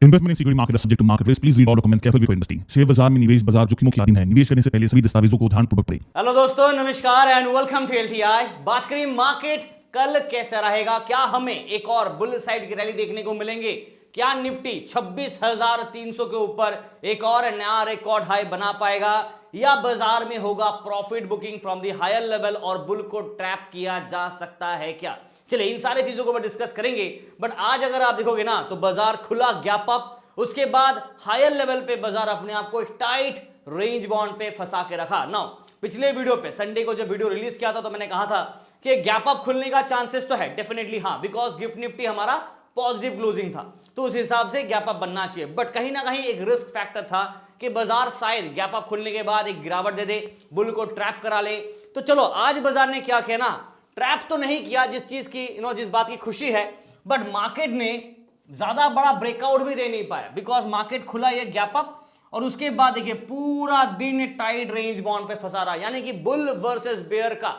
Investment in security market subject to market risk. Please read all documents carefully before investing. Share बाजार में निवेश बाजार जोखिमों की अधीन है। निवेश करने से पहले सभी दस्तावेजों को ध्यानपूर्वक पढ़ें। हेलो दोस्तों, नमस्कार एंड वेलकम टू एलटीआई। बात करें मार्केट कल कैसा रहेगा, क्या हमें एक और बुल साइड की रैली देखने को मिलेंगे, क्या निफ्टी 26,300 के ऊपर एक और नया रिकॉर्ड हाई बना पाएगा, या बाजार में होगा profit booking from the higher level और बुल को ट्रैप किया जा सकता है क्या। चलिए इन सारी चीजों को डिस्कस करेंगे। बट आज अगर आप देखोगे ना तो बाजार खुला गैप अप, उसके बाद हायर लेवल पे बाजार अपने आप को एक टाइट रेंज बाउंड पे फंसा के रखा। नाउ पिछले वीडियो पे संडे को जब वीडियो रिलीज किया था तो मैंने कहा था कि गैप अप खुलने का चांसेस तो है डेफिनेटली, हाँ, बिकॉज गिफ्ट निफ्टी हमारा पॉजिटिव क्लोजिंग था तो उस हिसाब से गैप अप बनना चाहिए। बट कहीं ना कहीं एक रिस्क फैक्टर था कि बाजार शायद गैप अप खुलने के बाद एक गिरावट दे दे, बुल को ट्रैप करा ले। तो चलो आज बाजार ने क्या किया ना, ट्रैप तो नहीं किया, जिस चीज की जिस बात की खुशी है, बट मार्केट ने ज्यादा बड़ा ब्रेकआउट भी दे नहीं पाया बिकॉज मार्केट खुला ये गैप अप और उसके बाद देखिए पूरा दिन टाइट रेंज बाउंड पे फंसा रहा, यानी कि बुल वर्सेस बेयर का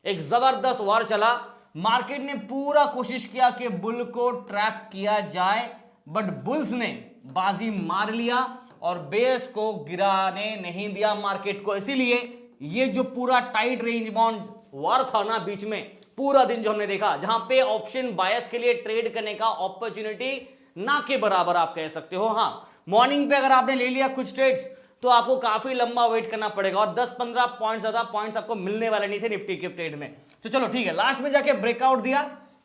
एक जबरदस्त वार चला। मार्केट ने पूरा कोशिश किया कि बुल को ट्रैप किया जाए, बट बुल्स ने बाजी मार लिया और बेयर्स को गिराने नहीं दिया मार्केट को। इसीलिए ये जो पूरा टाइट रेंज बाउंड वार था ना बीच में पूरा दिन जो हमने देखा, जहां पे ऑप्शन बायर्स के लिए ट्रेड करने का अपॉर्चुनिटी ना के बराबर आप कह सकते हो। हाँ, मॉर्निंग पे अगर आपने ले लिया कुछ ट्रेड्स तो आपको काफी लंबा वेट करना पड़ेगा और 10-15 पॉइंट ज्यादा पॉइंट्स आपको मिलने वाले नहीं थे निफ्टी के ट्रेड में। तो चलो ठीक है, लास्ट में जाके ब्रेकआउट दिया,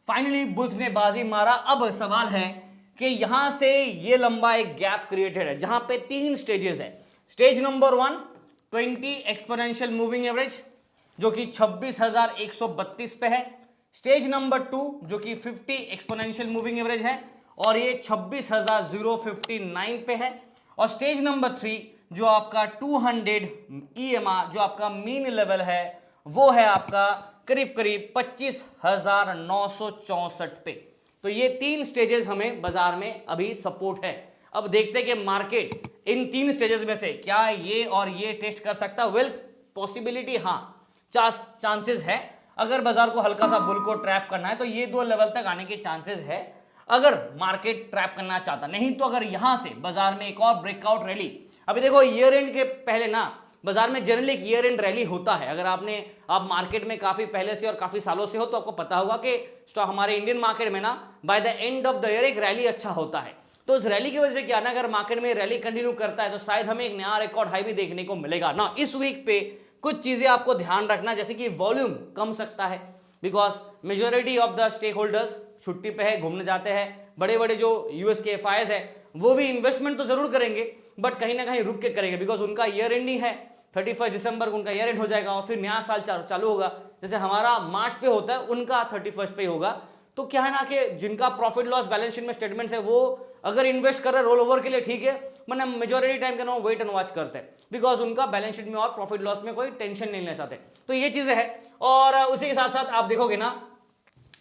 फाइनली बुल्स ने बाजी मारा। अब सवाल है कि यहां से ये लंबा एक गैप क्रिएटेड है जहां पे 3 स्टेजेस है। Stage number 1 20 exponential moving average जो कि 26,132 पे है। स्टेज नंबर 2 जो कि 50 एक्सपोनेंशियल मूविंग एवरेज है और ये 26,059 पे है। और स्टेज नंबर 3 जो आपका 200 EMR जो आपका मीन लेवल है वो है आपका करीब करीब 25,964 पे। तो ये 3 स्टेजेस हमें बाजार में अभी सपोर्ट है। अब देखते हैं कि मार्केट इन 3 स्टेजेस में से क्या ये और ये टेस्ट कर सकता है। वेल पॉसिबिलिटी, हाँ, चांसेस है। अगर बाजार को हल्का सा बुल को ट्रैप करना है तो ये 2 लेवल तक आने के चांसेस है अगर मार्केट ट्रैप करना चाहता। नहीं तो अगर यहां से बाजार में एक और ब्रेकआउट रैली, अभी देखो ईयर एंड के पहले ना बाजार में जनरली एक ईयर एंड रैली होता है। अगर आप मार्केट में काफी पहले से और काफी सालों से हो तो आपको पता होगा कि हमारे इंडियन मार्केट में ना by the end of the year एक रैली अच्छा होता है। तो इस रैली की वजह से क्या ना, अगर मार्केट में रैली कंटिन्यू करता है तो शायद हमें एक नया रिकॉर्ड हाई भी देखने को मिलेगा ना। इस वीक पे कुछ चीजें आपको ध्यान रखना, जैसे कि वॉल्यूम कम सकता है because majority of the stakeholders छुट्टी पे है, घूमने जाते हैं। बड़े बड़े जो यूएस के एफआईएस है वो भी इन्वेस्टमेंट तो जरूर करेंगे बट कहीं ना कहीं रुक के करेंगे बिकॉज उनका ईयर एंडिंग है। 31 दिसंबर को उनका ईयर एंड हो जाएगा और फिर नया साल चालू होगा। जैसे हमारा मार्च पे होता है उनका 31 पे होगा। तो क्या है ना कि जिनका प्रॉफिट लॉस बैलेंस शीट में स्टेटमेंट्स है वो अगर इन्वेस्ट कर रहे रोल ओवर के लिए ठीक है, वरना मेजोरिटी टाइम का वेट एंड वॉच करते हैं बिकॉज उनका बैलेंस शीट में और प्रॉफिट लॉस में कोई टेंशन नहीं लेना चाहते। तो ये चीजें है। और उसी के साथ साथ आप देखोगे ना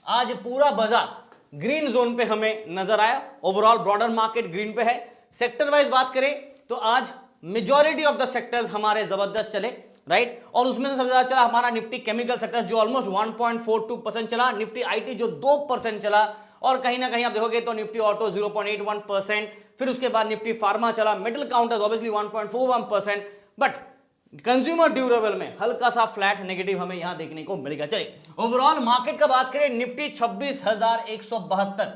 आज पूरा बाजार ग्रीन जोन पे हमें नजर आया। ओवरऑल ब्रॉडर मार्केट ग्रीन पे है। सेक्टर वाइज बात करें तो आज मेजॉरिटी ऑफ द सेक्टर्स हमारे जबरदस्त चले, राइट। और उसमें से सबसे ज्यादा चला हमारा निफ्टी केमिकल सेक्टर जो ऑलमोस्ट 1.42% चला, निफ्टी आईटी जो 2% चला, और कहीं ना कहीं आप देखोगे तो निफ्टी ऑटो 0.81%, फिर उसके बाद निफ्टी फार्मा चला, metal counters obviously 1.41%, but consumer durable में हल्का सा फ्लैट नेगेटिव हमें यहां देखने को मिलेगा। चलिए ओवरऑल मार्केट का बात करें, निफ्टी 26,172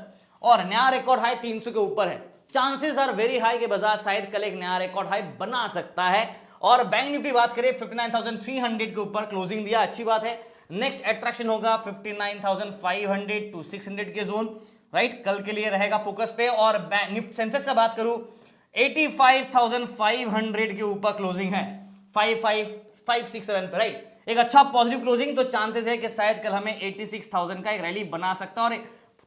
और नया रिकॉर्ड हाई 300 के ऊपर है। चांसेस आर वेरी हाई कि बाजार शायद कल एक नया रिकॉर्ड हाई बना सकता है। और बैंक निफ्टी बात करें 59,300 के ऊपर क्लोजिंग दिया, अच्छी बात है। नेक्स्ट अट्रैक्शन होगा 59,500 टू 600 के जोन, राइट, कल के लिए रहेगा फोकस पे। और सेंसेक्स का बात करूं 85,500 के ऊपर क्लोजिंग है, 55,567 पे, राइट, एक अच्छा पॉजिटिव क्लोजिंग। तो चांसेस है कि शायद कल हमें 86,000 का एक रैली बना सकता है। और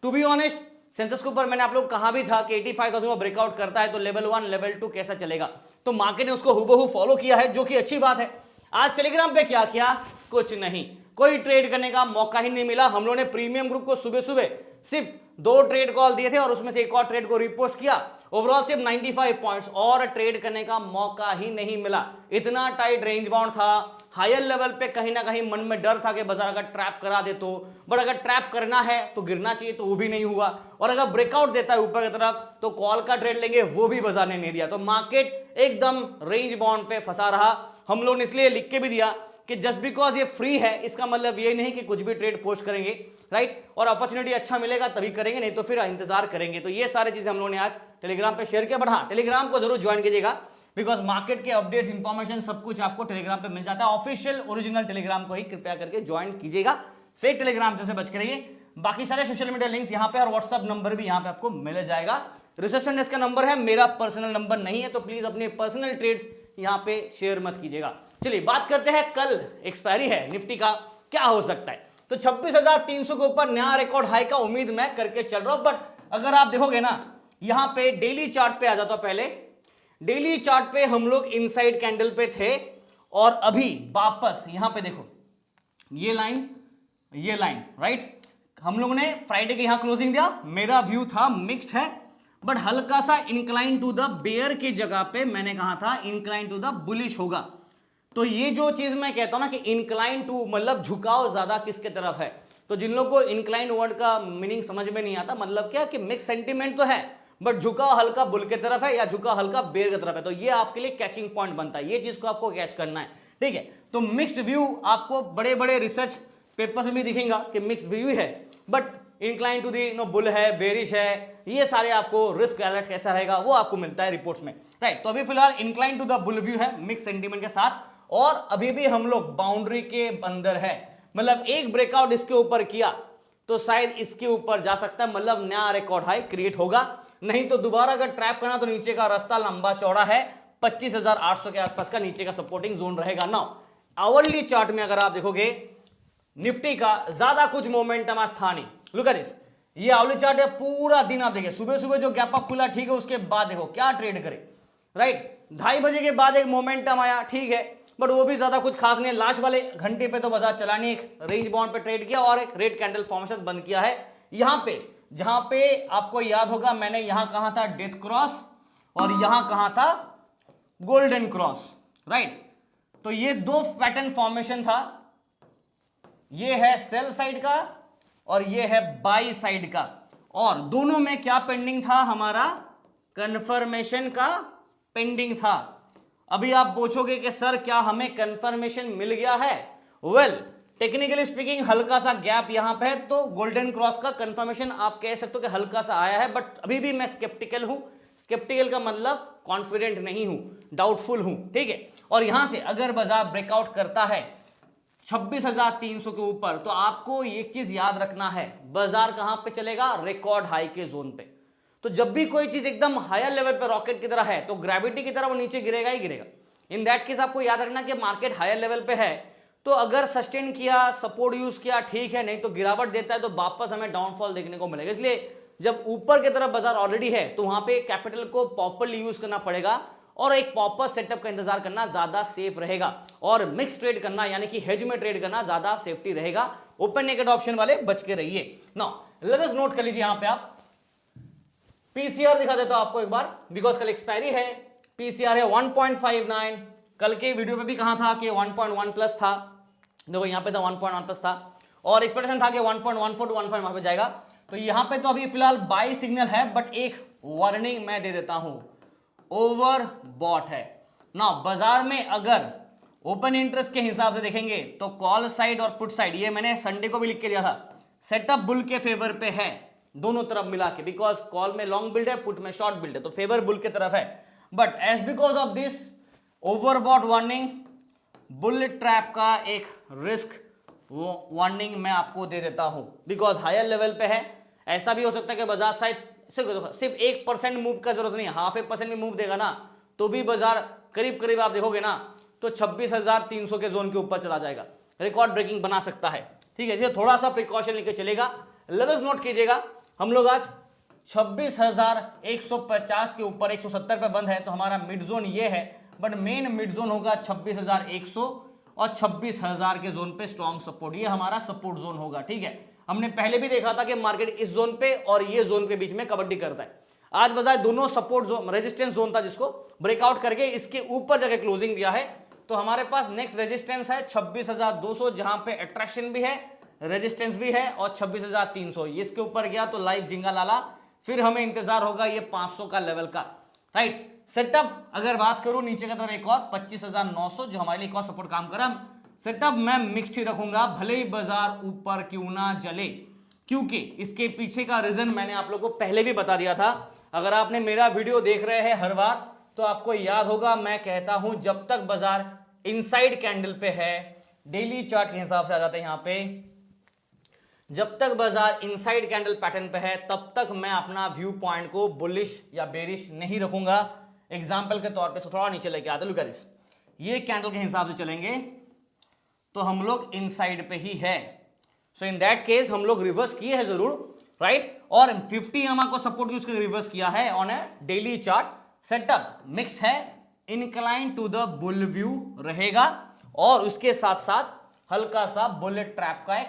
टू बी ऑनेस्ट सेंसेस के ऊपर मैंने आप लोग कहा भी था कि 85,000 को ब्रेकआउट करता है तो लेवल 1 लेवल 2 कैसा चलेगा, तो मार्केट ने उसको हुबहू फॉलो किया है जो कि अच्छी बात है। आज टेलीग्राम पे क्या किया, कुछ नहीं, कोई ट्रेड करने का मौका ही नहीं मिला। हम लोगों ने प्रीमियम ग्रुप को सुबह सुबह सिर्फ 2 ट्रेड कॉल दिए थे और उसमें से एक और ट्रेड को रिपोस्ट किया। ओवरऑल सिर्फ 95 पॉइंट्स और ट्रेड करने का मौका ही नहीं मिला। इतना टाइट रेंज बाउंड था। हायर लेवल पे कहीं ना कहीं मन में डर था कि बाजार अगर ट्रैप करा दे तो, बट अगर ट्रैप करना है तो गिरना चाहिए, तो वो भी नहीं हुआ। और अगर ब्रेकआउट देता है ऊपर की तरफ तो कॉल का ट्रेड लेंगे, वो भी बाजार ने नहीं दिया। तो मार्केट एकदम रेंज बाउंड पे फंसा रहा। हम लोग ने इसलिए लिख के भी दिया कि जस्ट बिकॉज ये फ्री है इसका मतलब ये नहीं कि कुछ भी ट्रेड पोस्ट करेंगे, राइट। और अपॉर्चुनिटी अच्छा मिलेगा तभी करेंगे, नहीं तो फिर इंतजार करेंगे। तो ये सारी चीजें हम लोगों ने आज टेलीग्राम पे शेयर किया। बट हाँ, टेलीग्राम को जरूर ज्वाइन कीजिएगा, बिकॉज मार्केट के अपडेट्स, इंफॉर्मेशन सब कुछ आपको टेलीग्राम पे मिल जाता है। ऑफिशियल ओरिजिनल टेलीग्राम को ही कृपया करके ज्वाइन कीजिएगा, फेक टेलीग्राम से बच के रहिए। बाकी सारे सोशल मीडिया लिंक्स यहाँ पे और व्हाट्सएप नंबर भी यहाँ पे आपको मिल जाएगा। रिसेप्शन डेस्क का नंबर है, मेरा पर्सनल नंबर नहीं है, तो प्लीज अपने पर्सनल ट्रेड्स यहाँ पे शेयर मत कीजिएगा। चलिए बात करते हैं, कल एक्सपायरी है निफ्टी का, क्या हो सकता है। तो 26,300 के ऊपर नया रिकॉर्ड हाई का उम्मीद मैं करके चल रहा हूं। बट अगर आप देखोगे ना, यहां पे डेली चार्ट पे आ जाता हूं। पहले डेली चार्ट पे हम लोग इनसाइड कैंडल पे थे और अभी वापस यहां पे देखो ये लाइन, राइट। हम लोगों ने फ्राइडे के यहां क्लोजिंग दिया, मेरा व्यू था मिक्स्ड है, बट हल्का सा इंक्लाइन टू द बेयर की जगह पे मैंने कहा था इंक्लाइन टू द बुलिश होगा। तो ये जो चीज मैं कहता हूं ना कि इंक्लाइन टू मतलब झुकाव ज्यादा किसके तरफ है, तो जिन लोगों को इंक्लाइन वर्ड का मीनिंग समझ में नहीं आता, मतलब क्या कि मिक्स सेंटीमेंट तो है बट झुकाव हल्का बुल के तरफ है या झुकाव हल्का बेयर की तरफ है, तो ये आपके लिए कैचिंग पॉइंट बनता है। ये चीज को आपको कैच करना है, ठीक है। तो मिक्स्ड व्यू आपको बड़े बड़े रिसर्च पेपर्स में दिखेगा कि मिक्स्ड व्यू है, but incline to the bull है, बेरिश है, ये सारे आपको रिस्क अलर्ट कैसा रहेगा वो आपको मिलता है रिपोर्ट्स में, राइट। तो अभी फिलहाल incline to the bull view है मिक्स सेंटीमेंट के साथ, और अभी भी हम लोग बाउंड्री के अंदर है। मतलब एक ब्रेकआउट इसके ऊपर किया तो शायद इसके ऊपर जा सकता है, मतलब नया रिकॉर्ड हाई क्रिएट होगा। नहीं तो दोबारा अगर ट्रैप करना तो नीचे का रास्ता लंबा चौड़ा है, 25,800 के आसपास का नीचे का सपोर्टिंग जोन रहेगा। नाउ आवरली चार्ट में अगर आप देखोगे निफ्टी का ज्यादा कुछ मोमेंटम आज था नहीं। लुक एट दिस, ये आवली चार्ट है, पूरा दिन आप देखिए, सुबह सुबह जो गैप अप खुला ठीक है, उसके बाद देखो क्या ट्रेड करे, राइट। 2:30 बजे के बाद एक मोमेंटम आया, ठीक है, बट वो भी ज्यादा कुछ खास नहीं। लास्ट वाले घंटे पे तो बाजार चला नहीं, एक रेंज बाउंड पे ट्रेड किया और एक रेड कैंडल फॉर्मेशन बंद किया है। यहां पे जहां पे आपको याद होगा मैंने यहां कहा था डेथ क्रॉस और यहां कहा था गोल्डन क्रॉस, राइट। तो ये 2 पैटर्न फॉर्मेशन था, ये है सेल साइड का और ये है बाई साइड का, और दोनों में क्या पेंडिंग था, हमारा कंफर्मेशन का पेंडिंग था। अभी आप पूछोगे कि सर क्या हमें कंफर्मेशन मिल गया है? वेल टेक्निकली स्पीकिंग हल्का सा गैप यहां पे है, तो गोल्डन क्रॉस का कंफर्मेशन आप कह सकते हो कि हल्का सा आया है, बट अभी भी मैं स्केप्टिकल हूं। स्केप्टिकल का मतलब कॉन्फिडेंट नहीं हूं, डाउटफुल हूं, ठीक है। और यहां से अगर बाजार ब्रेकआउट करता है 26,300 के ऊपर, तो आपको एक चीज याद रखना है, बाजार कहां पे चलेगा, रिकॉर्ड हाई के जोन पे। तो जब भी कोई चीज एकदम हायर लेवल पे रॉकेट की तरह है तो ग्रेविटी की तरह वो नीचे गिरेगा ही गिरेगा। इन दैट केस आपको याद रखना कि मार्केट हायर लेवल पे है, तो अगर सस्टेन किया, सपोर्ट यूज किया, ठीक है, नहीं तो गिरावट देता है तो वापस हमें डाउनफॉल देखने को मिलेगा। इसलिए जब ऊपर की तरफ बाजार ऑलरेडी है तो वहां पे कैपिटल को प्रॉपर्ली यूज करना पड़ेगा और एक प्रॉपर सेटअप का इंतजार करना ज्यादा सेफ रहेगा, और मिक्स ट्रेड करना यानी कि हेज में ट्रेड करना ज्यादा सेफ्टी रहेगा। ओपन नेकेड ऑप्शन वाले बच के रहिए। नाउ लेट अस नोट कर लीजिए, यहां पे आप पीसीआर दिखा देता हूं आपको एक बार, बिकॉज कल एक्सपायरी है। पीसीआर है 1.59, कल के वीडियो पे भी कहा था कि 1.1 प्लस था, देखो यहां पे था 1.1 प्लस था, और एक्सपेक्टेशन था कि 1.14 टू 1.1 वहां पे जाएगा। तो यहां पे तो अभी फिलहाल बाई सिग्नल है, बट एक वार्निंग मैं दे देता हूं, ओवर बॉट है ना। बाजार में अगर ओपन इंटरेस्ट के हिसाब से देखेंगे तो कॉल साइड और पुट साइड, ये मैंने संडे को भी लिख के दिया था, सेटअप बुल के फेवर पे है दोनों तरफ मिला के, बिकॉज कॉल में लॉन्ग बिल्ड है, पुट में शॉर्ट बिल्ड है, तो फेवर बुल की तरफ है। But as because of this overbought warning, bull trap का एक रिस्क वो वार्निंग मैं आपको दे देता हूं, बिकॉज हायर लेवल पे है। ऐसा भी हो सकता है कि बाजार शायद सिर्फ 1% मूव का जरूरत नहीं है, 0.5% भी मूव देगा ना तो भी बाजार करीब करीब आप देखोगे ना तो 26,300 के जोन के ऊपर चला जाएगा, रिकॉर्ड ब्रेकिंग बना सकता है, ठीक है। इसलिए थोड़ा सा प्रिकॉशन लेके चलेगा। लेवल्स नोट कीजिएगा, हम लोग आज 26,150 के ऊपर 170 पे बंद है, तो हमारा मिड जोन ये है, बट मेन मिड जोन होगा 26,100 और 26,000 के जोन पे स्ट्रॉन्ग सपोर्ट, ये हमारा सपोर्ट जोन होगा, ठीक है। हमने पहले भी देखा था कि मार्केट इस जोन पे और ये जोन के बीच में कबड्डी करता है। आज बाजार दोनों सपोर्ट जोन, रेजिस्टेंस जोन था जिसको ब्रेकआउट करके इसके ऊपर जाके क्लोजिंग दिया है। तो हमारे पास नेक्स्ट रेजिस्टेंस है 26,200, जहां पे अट्रैक्शन भी है, रेजिस्टेंस भी है, और 26,300 इसके ऊपर गया तो लाइव जिंगा लाला। फिर हमें इंतजार होगा ये 500 का लेवल का, राइट। सेटअप अगर बात करूं नीचे की तरफ एक और 25,900 जो हमारे लिए एक और सपोर्ट काम करा। सेटअप मैं मिक्स्ड ही रखूंगा, भले ही बाजार ऊपर क्यों ना चले, क्योंकि इसके पीछे का रीजन मैंने आप लोगों को पहले भी बता दिया था। अगर आपने मेरा वीडियो देख रहे हैं हर बार तो आपको याद होगा मैं कहता हूं जब तक बाजार इनसाइड कैंडल पे है, डेली चार्ट के हिसाब से आ जाते हैं यहां पे, जब तक बाजार इनसाइड कैंडल पैटर्न पे है तब तक मैं अपना व्यू पॉइंट को बुलिश या बेरिश नहीं रखूंगा। एग्जांपल के तौर पे थोड़ा नीचे लेके आते, लुक एट दिस, ये कैंडल के हिसाब से चलेंगे तो हम लोग इनसाइड पे ही है। सो इन दैट केस हम लोग रिवर्स किए हैं जरूर, राइट। और 50 EMA को सपोर्ट यूज करके रिवर्स किया है on a daily chart. Setup mix है, incline to the bull view रहेगा, और उसके साथ साथ हल्का सा बुलेट ट्रैप का एक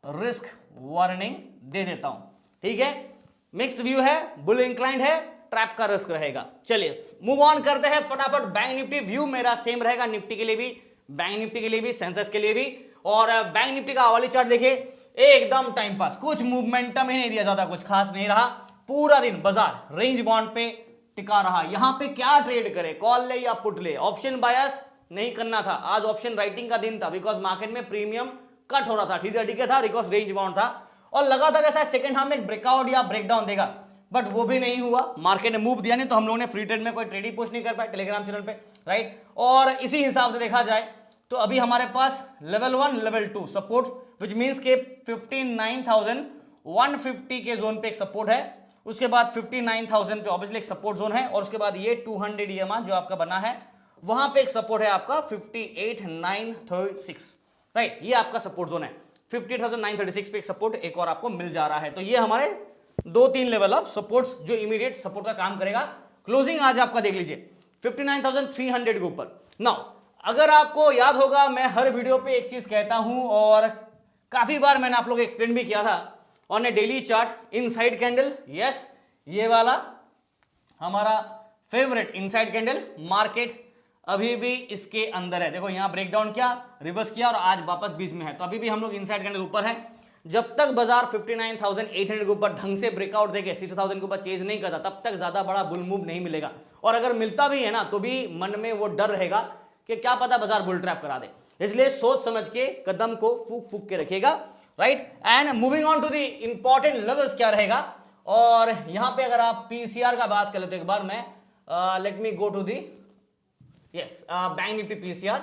रिस्क वार्निंग दे देता हूं, ठीक है। मिक्स्ड व्यू है, बुल इंक्लाइंड है, ट्रैप का रिस्क रहेगा। चलिए मूव ऑन करते हैं फटाफट। बैंक निफ्टी व्यू मेरा सेम रहेगा, निफ्टी के लिए भी, बैंक निफ्टी के लिए भी, सेंसेक्स के लिए भी। और बैंक निफ्टी का हवाली चार्ट देखिए, एकदम टाइम पास, कुछ मूवमेंटम ही नहीं दिया, ज्यादा कुछ खास नहीं रहा। पूरा दिन बाजार रेंज बाउंड पे टिका रहा। यहां पे क्या ट्रेड करे, कॉल ले या पुट ले, ऑप्शन बायस नहीं करना था। आज ऑप्शन राइटिंग का दिन था बिकॉज मार्केट में प्रीमियम कट हो रहा था, ठीक है था, बिकॉज रेंज बाउंड था, और लगा था कि शायद सेकंड हाफ में ब्रेकआउट या ब्रेकडाउन देगा, बट वो भी नहीं हुआ। मार्केट ने मूव दिया नहीं, तो हम लोगों ने फ्री ट्रेड में कोई ट्रेड ही पोस्ट नहीं कर पाए टेलीग्राम चैनल पे, राइट। और इसी हिसाब से देखा जाए तो अभी हमारे पास level 1 level 2 support, which means के 59,150 के जोन पे एक सपोर्ट है, उसके बाद 59,000 पे ऑब्वियसली एक सपोर्ट जोन है, और उसके बाद ये 200 EMA जो आपका बना है वहां पे एक सपोर्ट है आपका 58,936, राइट। ये आपका सपोर्ट जोन है, 58,936 पे एक सपोर्ट एक और आपको मिल जा रहा है। तो ये हमारे 2-3 लेवल ऑफ सपोर्ट्स जो इमीडिएट सपोर्ट का काम करेगा। क्लोजिंग आज आपका देख लीजिए 59,300 के ऊपर। नाउ अगर आपको याद होगा मैं हर वीडियो पे एक चीज कहता हूं, और काफी बार मैंने आप लोग एक्सप्लेन भी किया था on a daily chart, inside candle, yes, ये वाला हमारा फेवरेट इनसाइड कैंडल, मार्केट अभी भी इसके अंदर है। देखो यहां ब्रेकडाउन किया, रिवर्स किया, और आज वापस बीच में है, तो अभी भी हम लोग इनसाइड कैंडल ऊपर है। जब तक बाजार 59,800 के ऊपर ढंग से ब्रेकआउट देके 60,000 के ऊपर चेज नहीं करता तब तक ज्यादा बड़ा बुल मूव नहीं मिलेगा, और अगर मिलता भी है ना तो भी मन में वो डर रहेगा कि क्या पता बाजार बुल ट्रैप करा दे। इसलिए सोच समझ के कदम को फूक फूक के रखिएगा, right. And moving on to the important levels क्या रहेगा, और यहां पे अगर आप पीसीआर का बात कर ले तो एक बार मैं let me go to the, yes, bank Nifty PCR,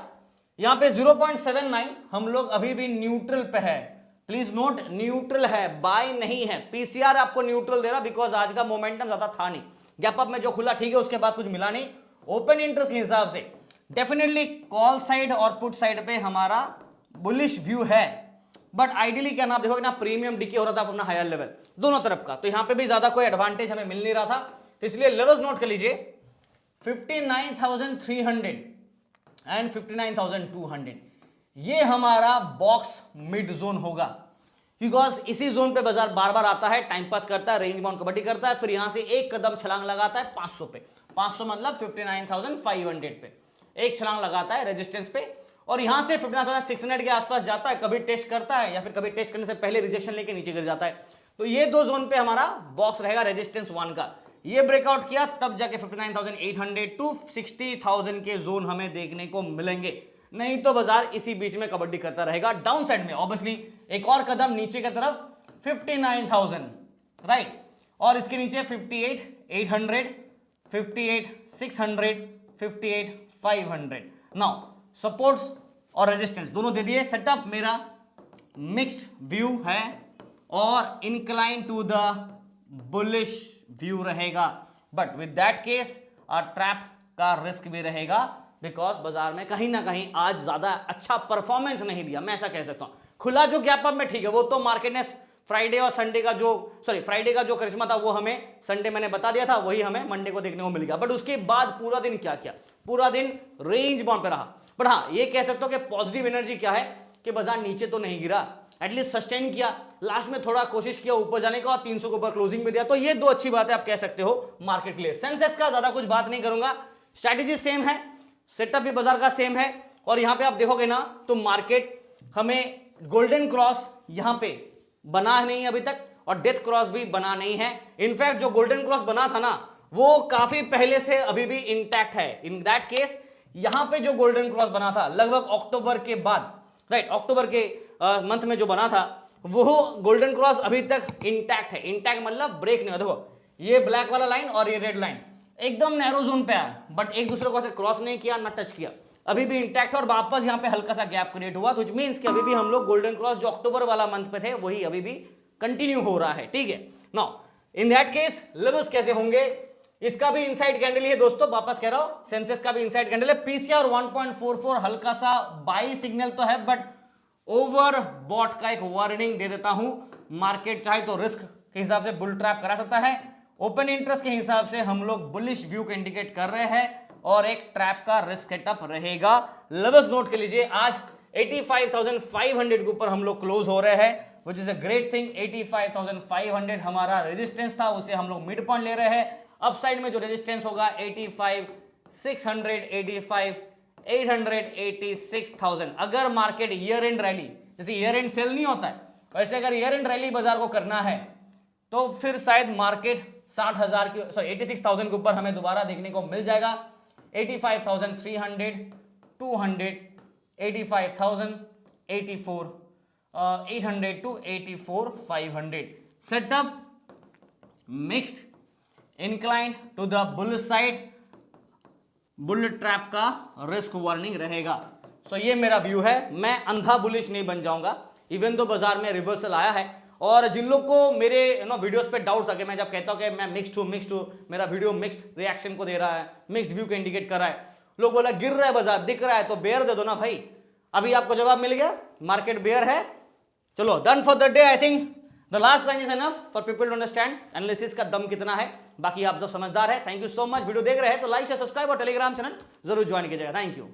यहां पे 0.79 हम लोग अभी भी न्यूट्रल पे है। प्लीज नोट, न्यूट्रल है, बाय नहीं है। पीसीआर आपको न्यूट्रल दे रहा बिकॉज आज का मोमेंटम ज्यादा था नहीं, गैप अप में जो खुला ठीक है, उसके बाद कुछ मिला नहीं। ओपन इंटरेस्ट के हिसाब से डेफिनेटली कॉल साइड और पुट साइड पे हमारा बुलिश व्यू है, बट आइडियली क्या ना, आप देखोगे ना प्रीमियम डीके हो रहा था अपना हायर लेवल दोनों तरफ का, तो यहां पे भी ज्यादा कोई एडवांटेज हमें मिल नहीं रहा था। तो इसलिए लेवल्स नोट कर लीजिए 59,300 एंड 59,200, ये हमारा बॉक्स मिड जोन होगा, बिकॉज इसी जोन पे बाजार बार बार आता है, टाइम पास करता है, रेंज बाउंड कबड्डी करता है, फिर यहां से एक कदम छलांग लगाता है 500 पे, 500 मतलब 59,500 पे एक छलांग लगाता है रेजिस्टेंस पे, और यहां से 59,600 के आसपास जाता है, कभी टेस्ट करता है या फिर कभी टेस्ट करने से पहले रिजेक्शन लेके नीचे गिर जाता है। तो ये दो जोन पे हमारा बॉक्स रहेगा रेजिस्टेंस 1 का। ये ब्रेकआउट किया तब जाके 59,800 टू 60,000 के जोन हमें देखने को मिलेंगे, नहीं तो बाजार इसी बीच में कबड्डी करता रहेगा डाउन साइड में। ऑब्वियसली एक और कदम नीचे की तरफ 59,000, राइट, और इसके नीचे 58,800, 58,600, 58,500। नाउ सपोर्ट्स और रेजिस्टेंस दोनों दे दिए। सेटअप मेरा मिक्स्ड व्यू है और incline to the bullish view रहेगा, but with that case trap का रिस्क भी रहेगा, बिकॉज बाजार में कहीं ना कहीं आज ज्यादा अच्छा परफॉर्मेंस नहीं दिया, मैं ऐसा कह सकता हूं। खुला जो गैप अप में ठीक है, वो तो मार्केट ने फ्राइडे और संडे का जो फ्राइडे का जो करिश्मा था वो हमें संडे मैंने बता दिया था, वही हमें मंडे को देखने को मिल गया, बट उसके बाद पूरा दिन क्या किया, पूरा दिन रेंज बाउंड पे रहा। बट हाँ ये कह सकते हो कि पॉजिटिव एनर्जी क्या है कि बाजार नीचे तो नहीं गिरा, एटलीस्ट सस्टेन किया, लास्ट में थोड़ा कोशिश किया ऊपर जाने का और 300 के ऊपर क्लोजिंग भी दिया। तो ये दो अच्छी बातें आप कह सकते हो मार्केट के लिए। सेंसेक्स का ज्यादा कुछ बात नहीं करूंगा, स्ट्रैटेजी सेम है, सेटअप भी बाजार का सेम है। और यहां पे आप देखोगे ना तो मार्केट हमें गोल्डन क्रॉस यहां पे बना नहीं है अभी तक, और डेथ क्रॉस भी बना नहीं है। इनफैक्ट जो गोल्डन क्रॉस बना था ना वो काफी पहले से अभी भी इंटैक्ट है। इन दैट केस यहां पे जो गोल्डन क्रॉस बना था लगभग अक्टूबर के बाद, राइट, अक्टूबर के मंथ में जो बना था वो गोल्डन क्रॉस अभी तक इंटैक्ट है। इंटैक्ट मतलब ब्रेक नहीं हुआ। देखो ये ब्लैक वाला लाइन और ये रेड लाइन एकदम नैरो जोन पे आया, बट एक दूसरे को ऐसे क्रॉस नहीं किया ना टच किया, अभी भी इंटैक्ट। और वापस यहां पे हल्का सा गैप क्रिएट हुआ, व्हिच मींस कि अभी भी हम लोग गोल्डन क्रॉस जो अक्टूबर वाला मंथ पे थे वही अभी भी कंटिन्यू हो रहा है, ठीक है। Now in that case levels कैसे होंगे, इसका भी इनसाइड कैंडल ही है दोस्तों, वापस कह रहा हूं सेंसेक्स का भी इनसाइड कैंडल है। पीसीआर 1.44 हल्का सा बाई सिग्नल तो है, बट ओवर बॉट का एक वार्निंग दे देता हूं। मार्केट चाहे तो रिस्क के हिसाब से बुल ट्रैप करा सकता है, ओपन इंटरेस्ट के हिसाब से हम लोग बुलिश व्यू को इंडिकेट कर रहे हैं और एक ट्रैप का रिस्क सेटअप रहेगा। लेवल्स नोट कर लीजिए, आज 85,500 के ऊपर हम लोग क्लोज हो रहे हैं, which is a great thing. 85,500 हमारा रेजिस्टेंस था, उसे हम लोग मिड पॉइंट ले रहे हैं। अपसाइड में जो रेजिस्टेंस होगा 85,600, 85,800, 86,000। अगर मार्केट ईयर एंड रैली, जैसे ईयर एंड सेल नहीं होता है वैसे अगर ईयर एंड रैली बाजार को करना है तो फिर शायद मार्केट 60,000 की, सॉरी 86,000 के ऊपर हमें दोबारा देखने को मिल जाएगा। 85,300, 200, 85,000, 84,800 to 84,500। Setup mixed, inclined to the bull side, bull trap का रिस्क वार्निंग रहेगा। सो ये मेरा व्यू है, मैं अंधा बुलिश नहीं बन जाऊंगा इवन तो बाजार में रिवर्सल आया है। और जिन लोग को मेरे वीडियोस पे डाउट था कि मैं जब कहता हूं कि मैं मिक्स्ड हूं, मेरा वीडियो मिक्स्ड रिएक्शन को दे रहा है, मिक्स्ड व्यू को इंडिकेट कर रहा है, लोग बोला गिर रहा है बाजार, दिख रहा है तो बेयर दे दो ना भाई। अभी आपको जवाब मिल गया, मार्केट बेयर है। चलो done for the day. I think the last line is enough for people to understand analysis का दम कितना है। बाकी आप सब समझदार है। Thank you so much. Video देख रहे हैं तो लाइक शेयर सब्सक्राइब और टेलीग्राम चैनल जरूर ज्वाइन कीजिएगा। Thank you.